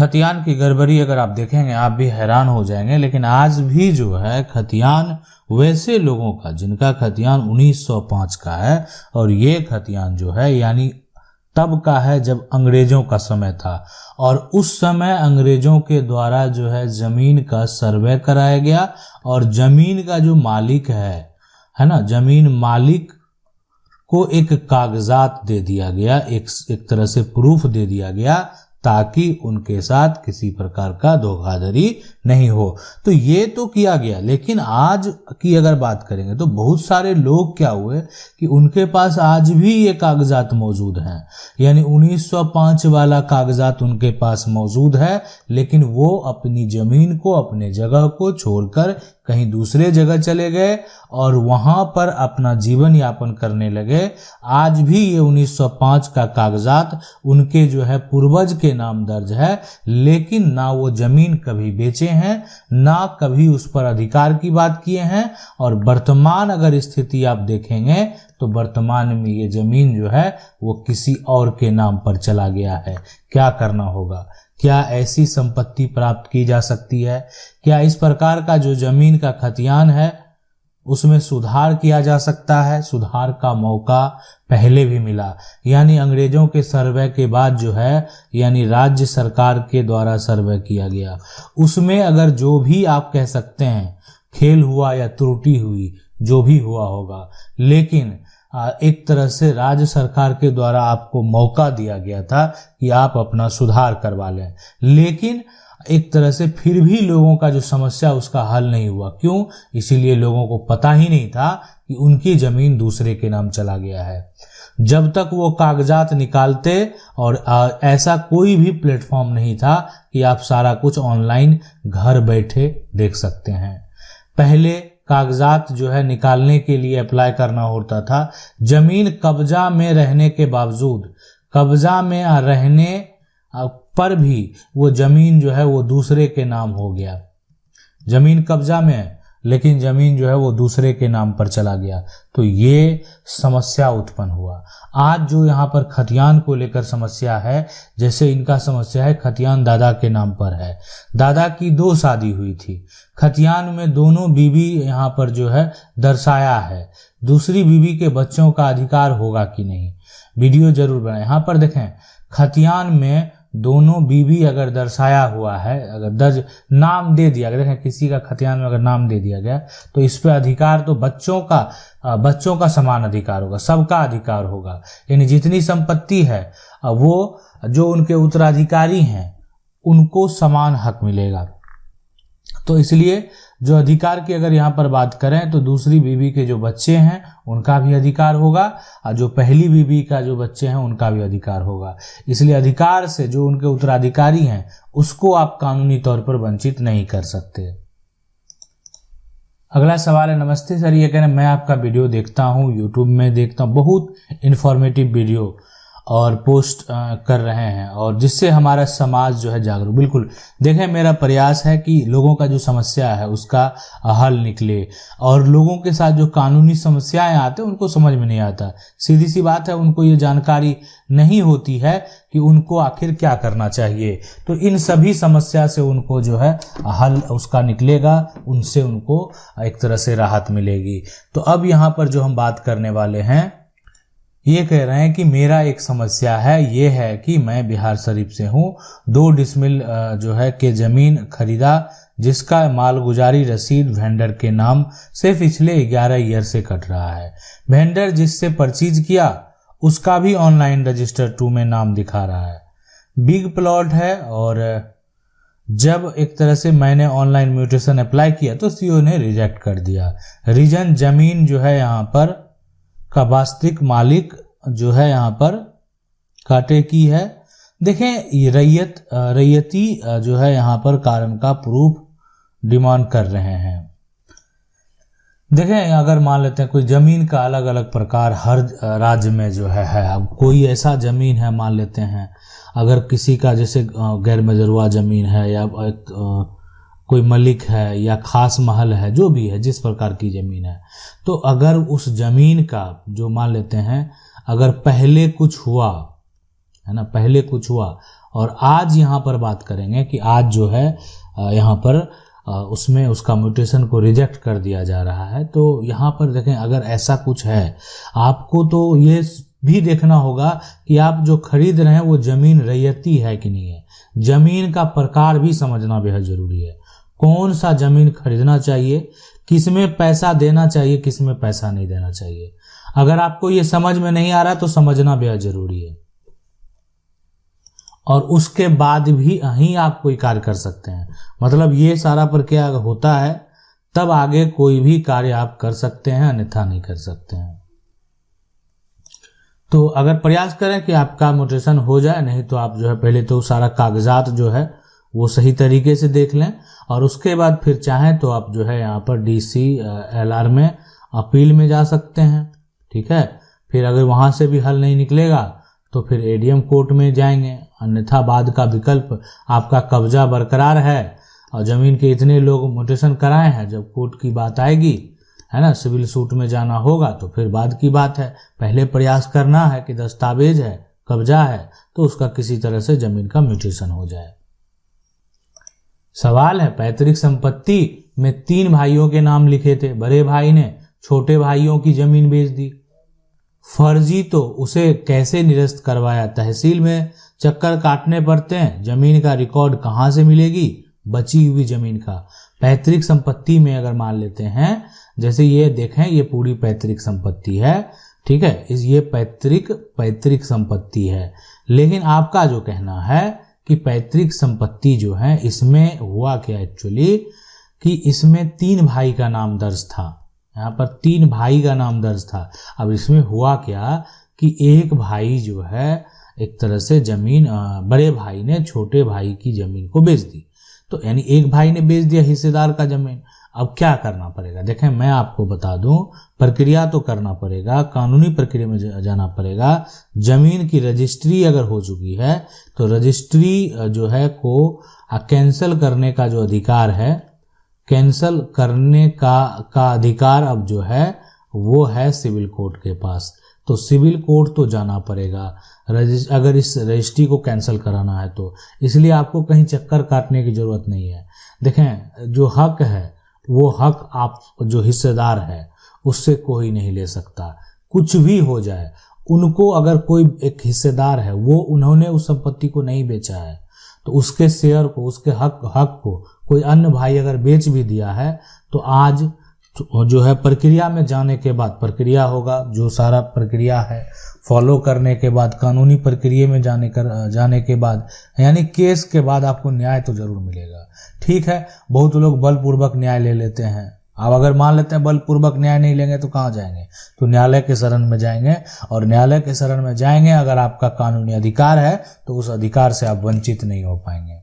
खतियान की गड़बड़ी अगर आप देखेंगे आप भी हैरान हो जाएंगे, लेकिन आज भी जो है खतियान वैसे लोगों का जिनका खतियान 1905 का है, और ये खतियान जो है यानी तब का है जब अंग्रेजों का समय था, और उस समय अंग्रेजों के द्वारा जो है जमीन का सर्वे कराया गया, और जमीन का जो मालिक है ना, जमीन मालिक को एक कागजात दे दिया गया, एक तरह से प्रूफ दे दिया गया, ताकि उनके साथ किसी प्रकार का धोखाधड़ी नहीं हो। तो ये तो किया गया, लेकिन आज की अगर बात करेंगे तो बहुत सारे लोग क्या हुए कि उनके पास आज भी ये कागजात मौजूद हैं, यानी 1905 वाला कागजात उनके पास मौजूद है, लेकिन वो अपनी जमीन को, अपने जगह को छोड़कर कहीं दूसरे जगह चले गए और वहां पर अपना जीवन यापन करने लगे। आज भी ये 1905 का कागजात उनके जो है पूर्वज के नाम दर्ज है, लेकिन ना वो जमीन कभी बेचे हैं, ना कभी उस पर अधिकार की बात किए हैं। और वर्तमान अगर स्थिति आप देखेंगे तो वर्तमान में ये जमीन जो है वो किसी और के नाम पर चला गया है। क्या करना होगा? क्या ऐसी संपत्ति प्राप्त की जा सकती है? क्या इस प्रकार का जो जमीन का खतियान है उसमें सुधार किया जा सकता है? सुधार का मौका पहले भी मिला, यानी अंग्रेजों के सर्वे के बाद जो है, यानी राज्य सरकार के द्वारा सर्वे किया गया, उसमें अगर जो भी आप कह सकते हैं खेल हुआ या त्रुटि हुई, जो भी हुआ होगा, लेकिन एक तरह से राज्य सरकार के द्वारा आपको मौका दिया गया था कि आप अपना सुधार करवा लें, लेकिन एक तरह से फिर भी लोगों का जो समस्या उसका हल नहीं हुआ। क्यों? इसीलिए लोगों को पता ही नहीं था कि उनकी जमीन दूसरे के नाम चला गया है। जब तक वो कागजात निकालते, और ऐसा कोई भी प्लेटफॉर्म नहीं था कि आप सारा कुछ ऑनलाइन घर बैठे देख सकते हैं। पहले कागजात जो है निकालने के लिए अप्लाई करना होता था। जमीन कब्जा में रहने के बावजूद, कब्जा में रहने पर भी वो जमीन जो है वो दूसरे के नाम हो गया। जमीन कब्जा में है लेकिन जमीन जो है वो दूसरे के नाम पर चला गया, तो ये समस्या उत्पन्न हुआ। आज जो यहाँ पर खतियान को लेकर समस्या है, जैसे इनका समस्या है खतियान दादा के नाम पर है, दादा की 2 शादी हुई थी, खतियान में दोनों बीवी यहाँ पर जो है दर्शाया है। दूसरी बीवी के बच्चों का अधिकार होगा कि नहीं, वीडियो जरूर बनाएं। यहाँ पर देखें खतियान में दोनों बीवी अगर दर्शाया हुआ है, अगर दर्ज नाम दे दिया, अगर देखें किसी का खतियान में अगर नाम दे दिया गया तो इस पे अधिकार तो बच्चों का समान अधिकार होगा, सबका अधिकार होगा, यानी जितनी संपत्ति है वो जो उनके उत्तराधिकारी हैं उनको समान हक मिलेगा। तो इसलिए जो अधिकार की अगर यहाँ पर बात करें तो दूसरी बीवी के जो बच्चे हैं उनका भी अधिकार होगा, और जो पहली बीवी का जो बच्चे हैं उनका भी अधिकार होगा। इसलिए अधिकार से जो उनके उत्तराधिकारी हैं उसको आप कानूनी तौर पर वंचित नहीं कर सकते। अगला सवाल है, नमस्ते सर, ये कह रहे हैं मैं आपका वीडियो देखता हूँ, यूट्यूब में देखता हूँ, बहुत इन्फॉर्मेटिव वीडियो और पोस्ट कर रहे हैं, और जिससे हमारा समाज जो है जागरूक। बिल्कुल देखें, मेरा प्रयास है कि लोगों का जो समस्या है उसका हल निकले, और लोगों के साथ जो कानूनी समस्याएं आते हैं उनको समझ में नहीं आता। सीधी सी बात है, उनको ये जानकारी नहीं होती है कि उनको आखिर क्या करना चाहिए। तो इन सभी समस्या से उनको जो है हल उसका निकलेगा, उनसे उनको एक तरह से राहत मिलेगी। तो अब यहाँ पर जो हम बात करने वाले हैं, ये कह रहे हैं कि मेरा एक समस्या है, ये है कि मैं बिहार शरीफ से हूँ, 2 डिसमिल जो है के जमीन खरीदा, जिसका मालगुजारी रसीद वेंडर के नाम से पिछले 11 ईयर से कट रहा है। वेंडर जिससे परचेज किया उसका भी ऑनलाइन रजिस्टर 2 में नाम दिखा रहा है। बिग प्लॉट है, और जब एक तरह से मैंने ऑनलाइन म्यूटेशन अप्लाई किया तो सीओ ने रिजेक्ट कर दिया। रीजन जमीन जो है यहाँ पर का वास्तविक मालिक जो है यहाँ पर काटे की है। देखें, रैयती जो है यहाँ पर कारण का प्रूफ डिमांड कर रहे हैं। देखें, अगर मान लेते हैं कोई जमीन का अलग अलग प्रकार हर राज्य में जो है अब कोई ऐसा जमीन है, मान लेते हैं अगर किसी का जैसे गैर मजरूआ जमीन है, या कोई मलिक है, या खास महल है, जो भी है जिस प्रकार की जमीन है, तो अगर उस जमीन का जो मान लेते हैं अगर पहले कुछ हुआ है ना, पहले कुछ हुआ और आज यहाँ पर बात करेंगे कि आज जो है यहाँ पर उसमें उसका म्यूटेशन को रिजेक्ट कर दिया जा रहा है। तो यहाँ पर देखें, अगर ऐसा कुछ है आपको तो ये भी देखना होगा कि आप जो खरीद रहे हैं वो ज़मीन रैयती है कि नहीं है। ज़मीन का प्रकार भी समझना बेहद ज़रूरी है। कौन सा ज़मीन खरीदना चाहिए, किस में पैसा देना चाहिए, किस में पैसा नहीं देना चाहिए। अगर आपको ये समझ में नहीं आ रहा तो समझना बेहद ज़रूरी है, और उसके बाद भी ही आप कोई कार्य कर सकते हैं। मतलब ये सारा प्रक्रिया होता है तब आगे कोई भी कार्य आप कर सकते हैं, अन्यथा नहीं कर सकते हैं। तो अगर प्रयास करें कि आपका म्यूटेशन हो जाए, नहीं तो आप जो है पहले तो सारा कागजात जो है वो सही तरीके से देख लें, और उसके बाद फिर चाहें तो आप जो है यहाँ पर DCLR में अपील में जा सकते हैं। ठीक है, फिर अगर वहाँ से भी हल नहीं निकलेगा तो फिर ADM कोर्ट में जाएंगे, अन्यथा बाद का विकल्प आपका कब्जा बरकरार है और ज़मीन के इतने लोग म्यूटेशन कराए हैं, जब कोर्ट की बात आएगी है ना, सिविल सूट में जाना होगा तो फिर बाद की बात है। पहले प्रयास करना है कि दस्तावेज है, कब्जा है, तो उसका किसी तरह से ज़मीन का म्यूटेशन हो जाए। सवाल है, पैतृक संपत्ति में 3 भाइयों के नाम लिखे थे, बड़े भाई ने छोटे भाइयों की जमीन बेच दी, फर्जी तो उसे कैसे निरस्त करवाया, तहसील में चक्कर काटने पड़ते हैं, जमीन का रिकॉर्ड कहाँ से मिलेगी, बची हुई जमीन का। पैतृक संपत्ति में अगर मान लेते हैं, जैसे ये देखें ये पूरी पैतृक संपत्ति है, ठीक है, ये पैतृक संपत्ति है, लेकिन आपका जो कहना है कि पैतृक संपत्ति जो है इसमें हुआ क्या एक्चुअली कि इसमें 3 भाई का नाम दर्ज था, यहाँ पर 3 भाई का नाम दर्ज था। अब इसमें हुआ क्या कि एक भाई जो है एक तरह से जमीन, बड़े भाई ने छोटे भाई की जमीन को बेच दी, तो यानी एक भाई ने बेच दिया हिस्सेदार का जमीन। अब क्या करना पड़ेगा, देखें मैं आपको बता दूं, प्रक्रिया तो करना पड़ेगा, कानूनी प्रक्रिया में जाना पड़ेगा। जमीन की रजिस्ट्री अगर हो चुकी है तो रजिस्ट्री जो है को कैंसिल करने का जो अधिकार है, कैंसिल करने का अधिकार अब जो है वो है सिविल कोर्ट के पास। तो सिविल कोर्ट तो जाना पड़ेगा अगर इस रजिस्ट्री को कैंसिल कराना है तो, इसलिए आपको कहीं चक्कर काटने की ज़रूरत नहीं है। देखें जो हक है वो हक आप जो हिस्सेदार है उससे कोई नहीं ले सकता, कुछ भी हो जाए। उनको अगर कोई एक हिस्सेदार है, वो उन्होंने उस संपत्ति को नहीं बेचा है, तो उसके शेयर को, उसके हक को कोई अन्य भाई अगर बेच भी दिया है तो आज जो है प्रक्रिया में जाने के बाद, प्रक्रिया होगा जो सारा प्रक्रिया है फॉलो करने के बाद, कानूनी प्रक्रिया में जाने के बाद, यानी केस के बाद आपको न्याय तो जरूर मिलेगा। ठीक है, बहुत लोग बलपूर्वक न्याय ले लेते हैं। अब अगर मान लेते हैं बलपूर्वक न्याय नहीं लेंगे तो कहाँ जाएंगे, तो न्यायालय के शरण में जाएंगे, और न्यायालय के शरण में जाएंगे अगर आपका कानूनी अधिकार है तो उस अधिकार से आप वंचित नहीं हो पाएंगे।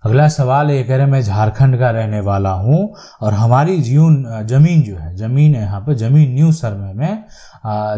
अगला सवाल ये कह रहे मैं झारखंड का रहने वाला हूं और हमारी जमीन जो है, जमीन है यहाँ पे, जमीन न्यू सर्वे में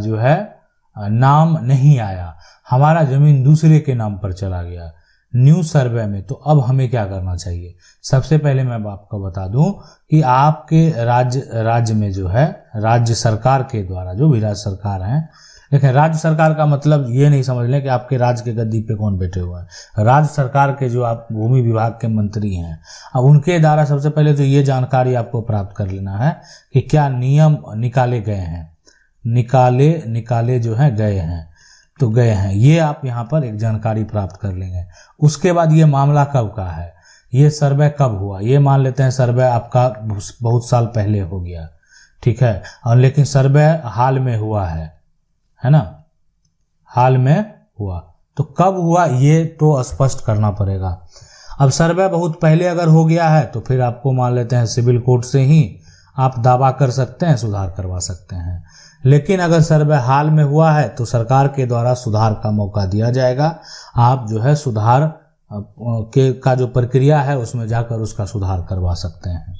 जो है नाम नहीं आया, हमारा जमीन दूसरे के नाम पर चला गया न्यू सर्वे में, तो अब हमें क्या करना चाहिए। सबसे पहले मैं आपको बता दूं कि आपके राज्य में जो है राज्य सरकार के द्वारा, जो भी राज्य सरकार है, देखें राज्य सरकार का मतलब ये नहीं समझ लें कि आपके राज्य के गद्दी पे कौन बैठे हुए हैं। राज्य सरकार के जो आप भूमि विभाग के मंत्री हैं, अब उनके द्वारा सबसे पहले तो ये जानकारी आपको प्राप्त कर लेना है कि क्या नियम निकाले गए हैं, निकाले जो हैं गए हैं, तो गए हैं, ये आप यहाँ पर एक जानकारी प्राप्त कर लेंगे। उसके बाद ये मामला कब का है, ये सर्वे कब हुआ, ये मान लेते हैं सर्वे आपका बहुत साल पहले हो गया, ठीक है, और लेकिन सर्वे हाल में हुआ है ना, हाल में हुआ, तो कब हुआ ये तो स्पष्ट करना पड़ेगा। अब सर्वे बहुत पहले अगर हो गया है तो फिर आपको मान लेते हैं सिविल कोर्ट से ही आप दावा कर सकते हैं, सुधार करवा सकते हैं। लेकिन अगर सर्वे हाल में हुआ है तो सरकार के द्वारा सुधार का मौका दिया जाएगा, आप जो है सुधार का जो प्रक्रिया है उसमें जाकर उसका सुधार करवा सकते हैं।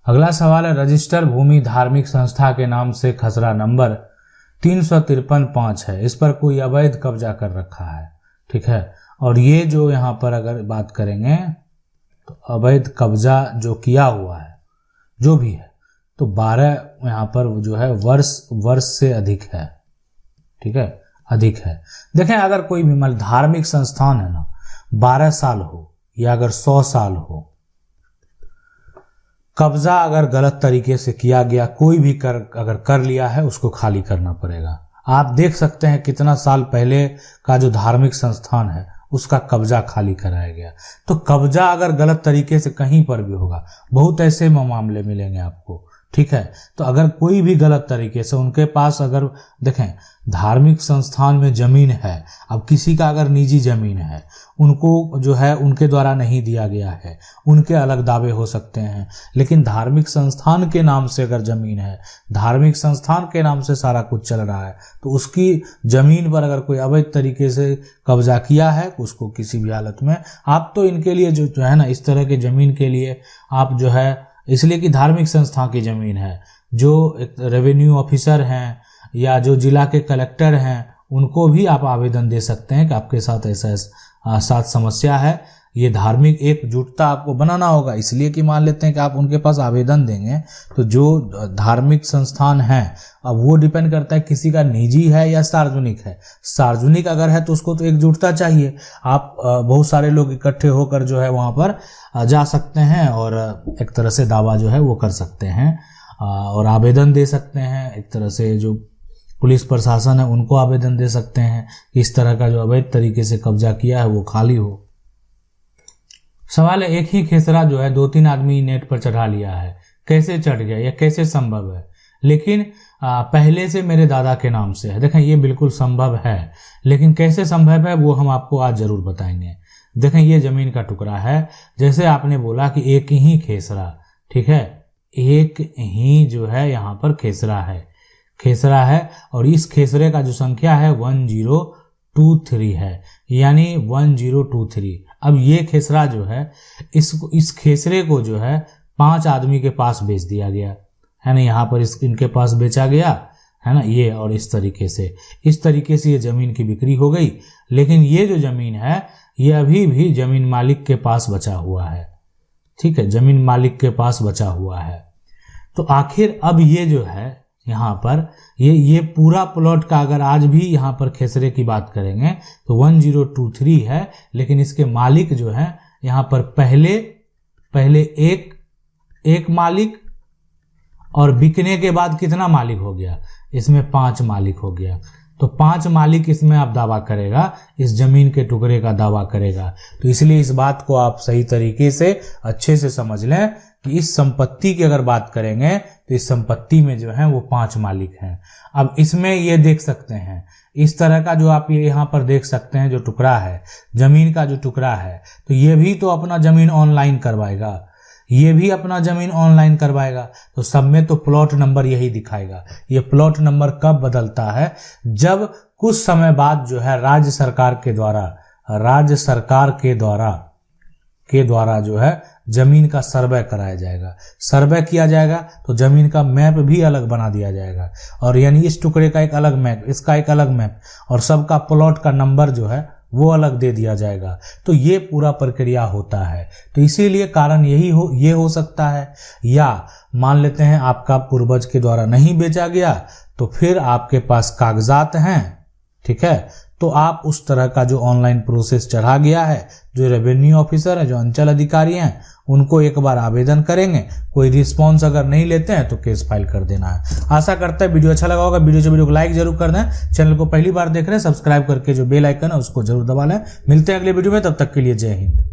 अगला सवाल है रजिस्टर भूमि धार्मिक संस्था के नाम से खसरा नंबर 353-5 है, इस पर कोई अवैध कब्जा कर रखा है, ठीक है, और ये जो यहाँ पर अगर बात करेंगे तो अवैध कब्जा जो किया हुआ है जो भी है तो 12 यहाँ पर जो है वर्ष से अधिक है, ठीक है, अधिक है। देखें, अगर कोई भी मतलब धार्मिक संस्थान है ना, 12 साल हो या अगर 100 साल हो, कब्जा अगर गलत तरीके से किया गया, कोई भी अगर कर लिया है, उसको खाली करना पड़ेगा। आप देख सकते हैं कितना साल पहले का जो धार्मिक संस्थान है उसका कब्जा खाली कराया गया। तो कब्जा अगर गलत तरीके से कहीं पर भी होगा, बहुत ऐसे मामले मिलेंगे आपको, ठीक है। तो अगर कोई भी गलत तरीके से उनके पास, अगर देखें धार्मिक संस्थान में जमीन है, अब किसी का अगर निजी जमीन है, उनको जो है उनके द्वारा नहीं दिया गया है, उनके अलग दावे हो सकते हैं। लेकिन धार्मिक संस्थान के नाम से अगर जमीन है, धार्मिक संस्थान के नाम से सारा कुछ चल रहा है, तो उसकी जमीन पर अगर कोई अवैध तरीके से कब्जा किया है, उसको किसी भी हालत में आप तो इनके लिए जो है ना, इस तरह के जमीन के लिए आप जो है, इसलिए कि धार्मिक संस्था की जमीन है, जो एक रेवेन्यू ऑफिसर हैं या जो जिला के कलेक्टर हैं, उनको भी आप आवेदन दे सकते हैं कि आपके साथ ऐसा समस्या है। ये धार्मिक एकजुटता आपको बनाना होगा, इसलिए कि मान लेते हैं कि आप उनके पास आवेदन देंगे, तो जो धार्मिक संस्थान है, अब वो डिपेंड करता है किसी का निजी है या सार्वजनिक है। सार्वजनिक अगर है तो उसको तो एकजुटता चाहिए। आप बहुत सारे लोग इकट्ठे होकर जो है वहाँ पर जा सकते हैं और एक तरह से दावा जो है वो कर सकते हैं और आवेदन दे सकते हैं। एक तरह से जो पुलिस प्रशासन है उनको आवेदन दे सकते हैं कि इस तरह का जो अवैध तरीके से कब्जा किया है वो खाली हो। सवाल है, एक ही खेसरा जो है 2-3 आदमी नेट पर चढ़ा लिया है, कैसे चढ़ गया या कैसे संभव है? लेकिन पहले से मेरे दादा के नाम से है। देखें, ये बिल्कुल संभव है, लेकिन कैसे संभव है वो हम आपको आज जरूर बताएंगे। देखें, ये जमीन का टुकड़ा है, जैसे आपने बोला कि एक ही खेसरा, ठीक है, एक ही जो है यहाँ पर खेसरा है और इस खेसरे का जो संख्या है 1023 है, यानी 1023। अब ये खेसरा जो है, इस खेसरे को जो है 5 आदमी के पास बेच दिया गया है ना, यहाँ पर इनके पास बेचा गया है ना, ये और इस तरीके से ये जमीन की बिक्री हो गई। लेकिन ये जो जमीन है ये अभी भी जमीन मालिक के पास बचा हुआ है, ठीक है, जमीन मालिक के पास बचा हुआ है। तो आखिर अब ये जो है यहाँ पर ये पूरा प्लॉट का अगर आज भी यहाँ पर खेसरे की बात करेंगे तो 1023 है, लेकिन इसके मालिक जो है यहाँ पर पहले एक मालिक और बिकने के बाद कितना मालिक हो गया, इसमें 5 मालिक हो गया। तो 5 मालिक इसमें आप दावा करेगा, इस जमीन के टुकड़े का दावा करेगा। तो इसलिए इस बात को आप सही तरीके से अच्छे से समझ लें कि इस संपत्ति की अगर बात करेंगे तो इस संपत्ति में जो है वो 5 मालिक हैं। अब इसमें ये देख सकते हैं, इस तरह का जो आप ये यहाँ पर देख सकते हैं जो टुकड़ा है, जमीन का जो टुकड़ा है, तो ये भी तो अपना जमीन ऑनलाइन करवाएगा, ये भी अपना जमीन ऑनलाइन करवाएगा। तो सब में तो प्लॉट नंबर यही दिखाएगा। ये प्लॉट नंबर कब बदलता है? जब कुछ समय बाद जो है राज्य सरकार के द्वारा जो है जमीन का सर्वे कराया जाएगा। सर्वे किया जाएगा तो जमीन का मैप भी अलग बना दिया जाएगा, और यानी इस टुकड़े का एक अलग मैप, इसका एक अलग मैप, और सबका प्लॉट का नंबर जो है वो अलग दे दिया जाएगा। तो ये पूरा प्रक्रिया होता है। तो इसीलिए कारण ये हो सकता है, या मान लेते हैं आपका पूर्वज के द्वारा नहीं बेचा गया, तो फिर आपके पास कागजात हैं, ठीक है, तो आप उस तरह का जो ऑनलाइन प्रोसेस चढ़ा गया है, जो रेवेन्यू ऑफिसर है, जो अंचल अधिकारी हैं, उनको एक बार आवेदन करेंगे, कोई रिस्पॉन्स अगर नहीं लेते हैं तो केस फाइल कर देना है। आशा करता है वीडियो अच्छा लगा होगा। वीडियो को लाइक जरूर कर दें। चैनल को पहली बार देख रहे हैं, सब्सक्राइब करके जो बेल आइकन है उसको जरूर दबा लें। मिलते हैं अगले वीडियो में, तब तक के लिए जय हिंद।